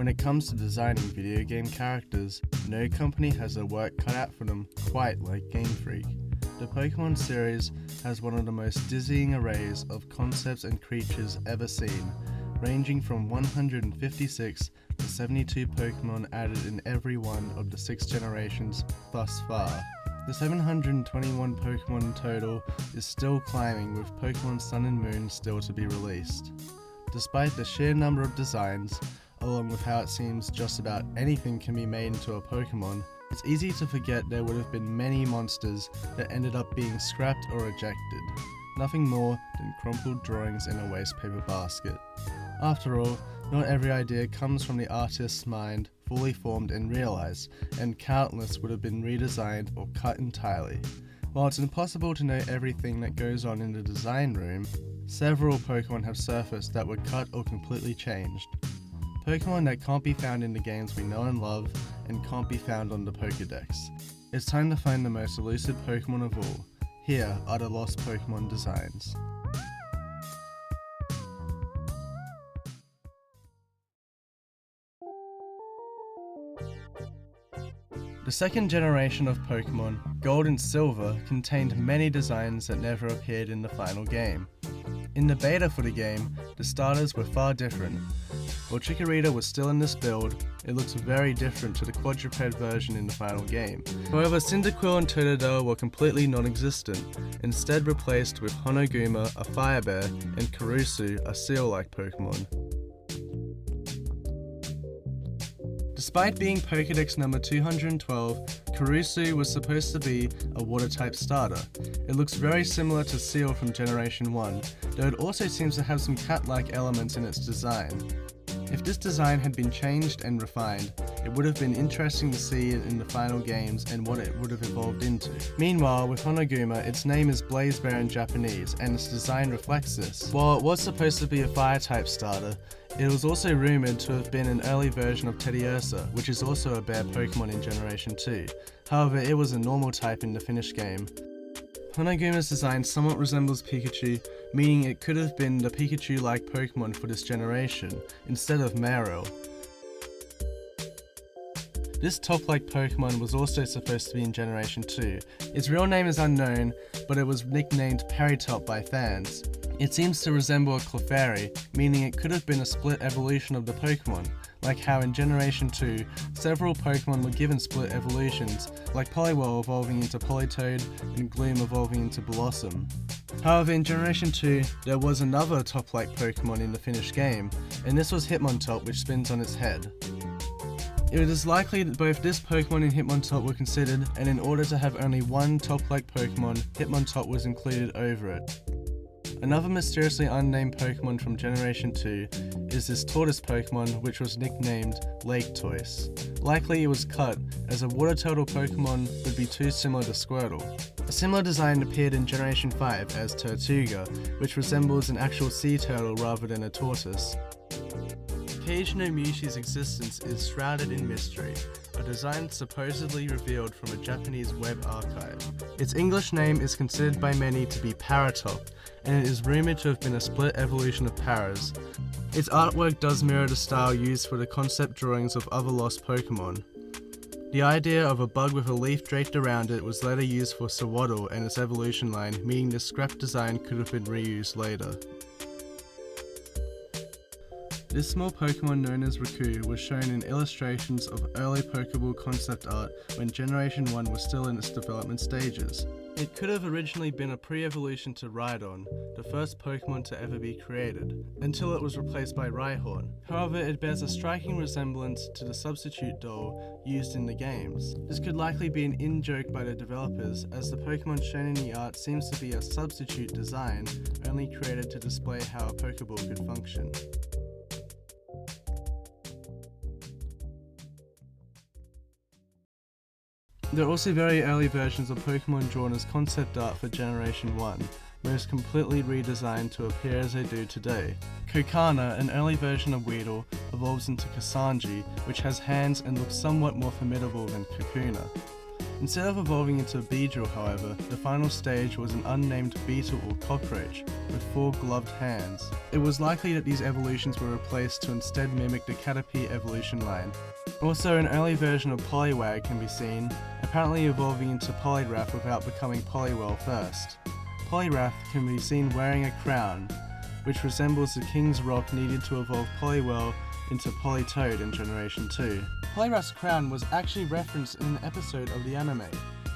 When it comes to designing video game characters, no company has their work cut out for them quite like Game Freak. The Pokémon series has one of the most dizzying arrays of concepts and creatures ever seen, ranging from 156 to 72 Pokémon added in every one of the 6 generations thus far. The 721 Pokémon in total is still climbing, with Pokémon Sun and Moon still to be released. Despite the sheer number of designs, along with how it seems just about anything can be made into a Pokémon, it's easy to forget there would have been many monsters that ended up being scrapped or ejected. Nothing more than crumpled drawings in a wastepaper basket. After all, not every idea comes from the artist's mind fully formed and realized, and countless would have been redesigned or cut entirely. While it's impossible to know everything that goes on in the design room, several Pokémon have surfaced that were cut or completely changed. Pokémon that can't be found in the games we know and love, and can't be found on the Pokédex. It's time to find the most elusive Pokémon of all. Here are the lost Pokémon designs. The second generation of Pokémon, Gold and Silver, contained many designs that never appeared in the final game. In the beta for the game, the starters were far different. While Chikorita was still in this build, it looks very different to the quadruped version in the final game. However, Cyndaquil and Totodile were completely non-existent, instead replaced with Honoguma, a fire bear, and Karusu, a seal-like Pokémon. Despite being Pokédex number 212, Karusu was supposed to be a water-type starter. It looks very similar to Seal from Generation 1, though it also seems to have some cat-like elements in its design. If this design had been changed and refined, it would have been interesting to see it in the final games and what it would have evolved into. Meanwhile, with Honoguma, its name is Blaze Bear in Japanese, and its design reflects this. While it was supposed to be a fire-type starter, it was also rumoured to have been an early version of Teddiursa, which is also a bear Pokemon in Generation 2. However, it was a normal type in the finished game. Honoguma's design somewhat resembles Pikachu, meaning it could have been the Pikachu-like Pokemon for this generation, instead of Marill. This top-like Pokemon was also supposed to be in Generation 2. Its real name is unknown, but it was nicknamed Peritop by fans. It seems to resemble a Clefairy, meaning it could have been a split evolution of the Pokemon, like how in Generation 2, several Pokemon were given split evolutions, like Poliwhirl evolving into Politoed and Gloom evolving into Blossom. However, in Generation 2, there was another top-like Pokemon in the finished game, and this was Hitmontop, which spins on its head. It is likely that both this Pokemon and Hitmontop were considered, and in order to have only one top-like Pokemon, Hitmontop was included over it. Another mysteriously unnamed Pokemon from Generation 2 is this tortoise Pokemon, which was nicknamed Lake Toise. Likely it was cut, as a water turtle Pokemon would be too similar to Squirtle. A similar design appeared in Generation 5 as Tortuga, which resembles an actual sea turtle rather than a tortoise. Kage no Mushi's existence is shrouded in mystery, a design supposedly revealed from a Japanese web archive. Its English name is considered by many to be Paratop, and it is rumoured to have been a split evolution of Paras. Its artwork does mirror the style used for the concept drawings of other lost Pokemon. The idea of a bug with a leaf draped around it was later used for Sawaddle and its evolution line, meaning this scrap design could have been reused later. This small Pokemon known as Riku was shown in illustrations of early Pokeball concept art when Generation 1 was still in its development stages. It could have originally been a pre-evolution to Rhydon, the first Pokemon to ever be created, until it was replaced by Rhyhorn. However, it bears a striking resemblance to the substitute doll used in the games. This could likely be an in-joke by the developers, as the Pokemon shown in the art seems to be a substitute design, only created to display how a Pokeball could function. There are also very early versions of Pokemon drawn as concept art for Generation 1, most completely redesigned to appear as they do today. Kokana, an early version of Weedle, evolves into Kasanji, which has hands and looks somewhat more formidable than Kakuna. Instead of evolving into a beetle, however, the final stage was an unnamed beetle or cockroach with 4 gloved hands. It was likely that these evolutions were replaced to instead mimic the Caterpie evolution line. Also, an early version of Poliwag can be seen, apparently evolving into Poliwrath without becoming Poliwhirl first. Poliwrath can be seen wearing a crown, which resembles the King's Rock needed to evolve Poliwhirl into Politoed in Generation 2. Poliwrath's crown was actually referenced in an episode of the anime.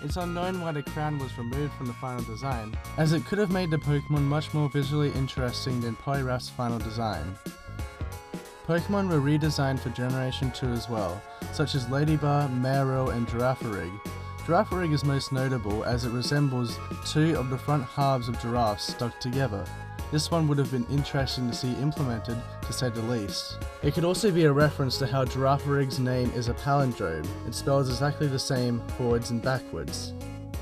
It's unknown why the crown was removed from the final design, as it could have made the Pokémon much more visually interesting than Poliwrath's final design. Pokémon were redesigned for Generation 2 as well, such as Ladybar, Marill, and Girafarig. Girafarig is most notable as it resembles 2 of the front halves of giraffes stuck together. This one would have been interesting to see implemented, to say the least. It could also be a reference to how Girafarig's name is a palindrome. It spells exactly the same forwards and backwards.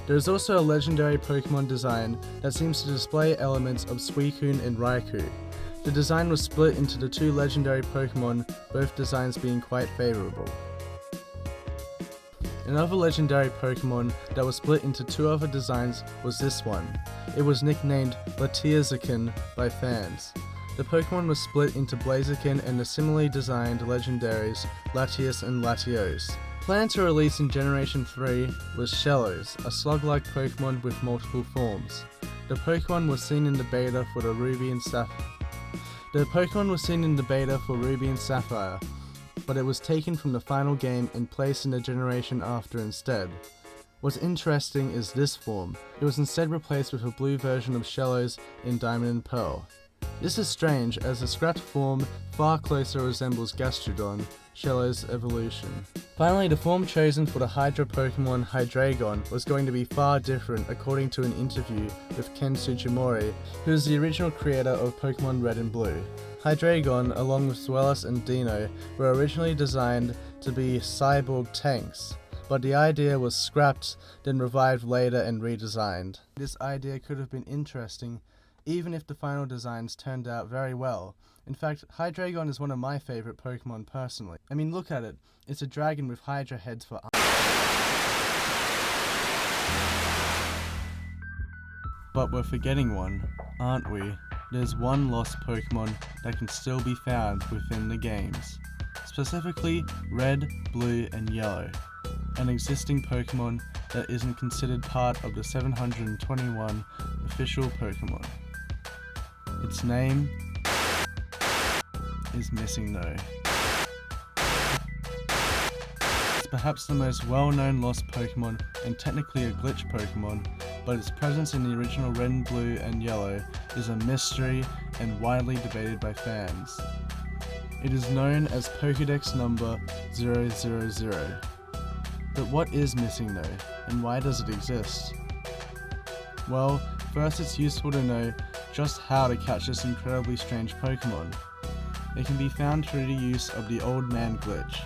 There is also a legendary Pokémon design that seems to display elements of Suicune and Raikou. The design was split into the 2 legendary Pokémon, both designs being quite favourable. Another legendary Pokémon that was split into 2 other designs was this one. It was nicknamed Latiazakin by fans. The Pokémon was split into Blaziken and the similarly designed legendaries Latios and Latios. Planned to release in Generation 3 was Shellos, a slug-like Pokémon with multiple forms. The Pokémon was seen in the beta for Ruby and Sapphire, but it was taken from the final game and placed in the generation after instead. What's interesting is this form. It was instead replaced with a blue version of Shellos in Diamond and Pearl. This is strange, as the scrapped form far closer resembles Gastrodon, Shellos' evolution. Finally, the form chosen for the Hydra Pokémon Hydreigon was going to be far different according to an interview with Ken Tsuchimori, who is the original creator of Pokémon Red and Blue. Hydreigon, along with Zweilous and Dino, were originally designed to be cyborg tanks, but the idea was scrapped, then revived later and redesigned. This idea could have been interesting, even if the final designs turned out very well. In fact, Hydreigon is one of my favourite Pokémon personally. I mean, look at it. It's a dragon with Hydra heads for arms. But we're forgetting one, aren't we? There's one lost Pokémon that can still be found within the games. Specifically, Red, Blue, and Yellow. An existing Pokémon that isn't considered part of the 721 official Pokémon. Its name is Missing No. It's perhaps the most well-known lost Pokémon and technically a glitch Pokémon, but its presence in the original Red and Blue and Yellow is a mystery and widely debated by fans. It is known as Pokédex number 000. But what is Missing No, and why does it exist? Well, first it's useful to know just how to catch this incredibly strange Pokémon. It can be found through the use of the Old Man glitch.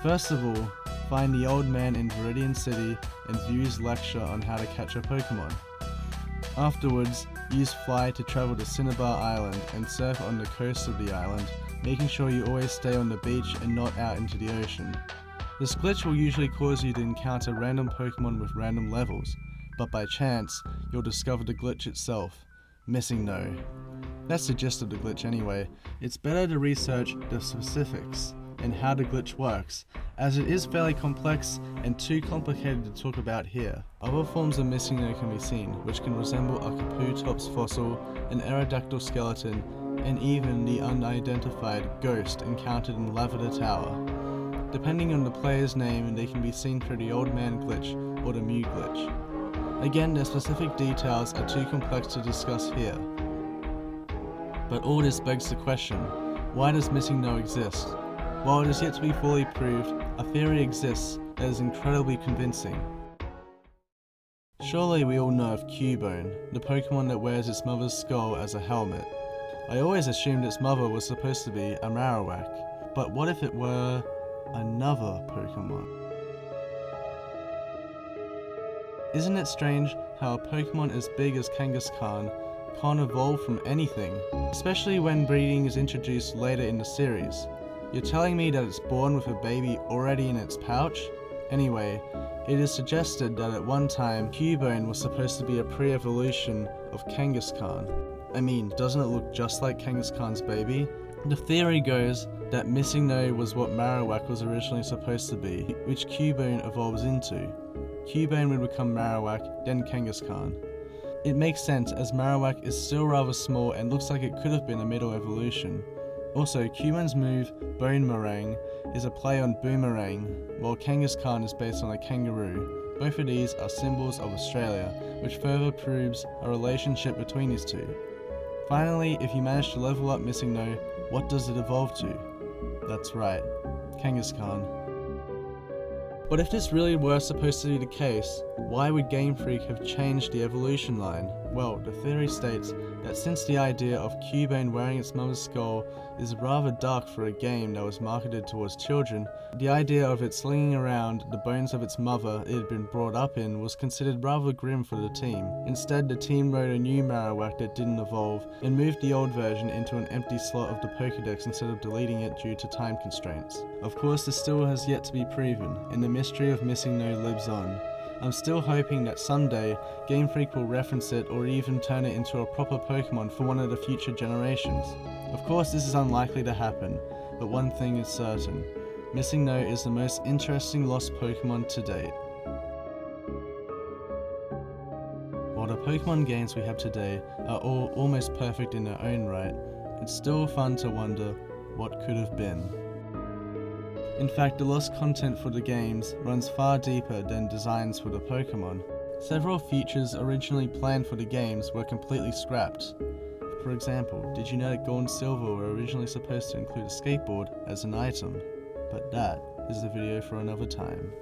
First of all, find the Old Man in Viridian City and view his lecture on how to catch a Pokémon. Afterwards, use Fly to travel to Cinnabar Island and surf on the coast of the island, making sure you always stay on the beach and not out into the ocean. This glitch will usually cause you to encounter random Pokémon with random levels, but by chance, you'll discover the glitch itself, Missing No. That's the gist of the glitch anyway. It's better to research the specifics and how the glitch works, as it is fairly complex and too complicated to talk about here. Other forms of Missing No can be seen, which can resemble a Kabutops fossil, an Aerodactyl skeleton, and even the unidentified ghost encountered in Lavender Tower. Depending on the player's name, they can be seen through the Old Man glitch or the Mew glitch. Again, their specific details are too complex to discuss here. But all this begs the question, why does Missing No exist? While it is yet to be fully proved, a theory exists that is incredibly convincing. Surely we all know of Cubone, the Pokémon that wears its mother's skull as a helmet. I always assumed its mother was supposed to be a Marowak, but what if it were another Pokémon? Isn't it strange how a Pokémon as big as Kangaskhan can't evolve from anything, especially when breeding is introduced later in the series? You're telling me that it's born with a baby already in its pouch? Anyway, it is suggested that at one time, Cubone was supposed to be a pre-evolution of Kangaskhan. I mean, doesn't it look just like Kangaskhan's baby? The theory goes that Missing No was what Marowak was originally supposed to be, which Cubone evolves into. Cubone would become Marowak, then Kangaskhan. It makes sense as Marowak is still rather small and looks like it could have been a middle evolution. Also, Cubone's move, Boomerang, is a play on boomerang, while Kangaskhan is based on a kangaroo. Both of these are symbols of Australia, which further proves a relationship between these two. Finally, if you manage to level up Missing No, what does it evolve to? That's right, Kangaskhan. But if this really were supposed to be the case, why would Game Freak have changed the evolution line? Well, the theory states that since the idea of Cubone wearing its mother's skull is rather dark for a game that was marketed towards children, the idea of it slinging around the bones of its mother it had been brought up in was considered rather grim for the team. Instead, the team wrote a new Marowak that didn't evolve, and moved the old version into an empty slot of the Pokédex instead of deleting it due to time constraints. Of course, this still has yet to be proven, and the mystery of Missing No lives on. I'm still hoping that someday Game Freak will reference it or even turn it into a proper Pokémon for one of the future generations. Of course, this is unlikely to happen, but one thing is certain. Missing No is the most interesting lost Pokémon to date. While the Pokémon games we have today are all almost perfect in their own right, it's still fun to wonder what could have been. In fact, the lost content for the games runs far deeper than designs for the Pokémon. Several features originally planned for the games were completely scrapped. For example, did you know that Gold and Silver were originally supposed to include a skateboard as an item? But that is a video for another time.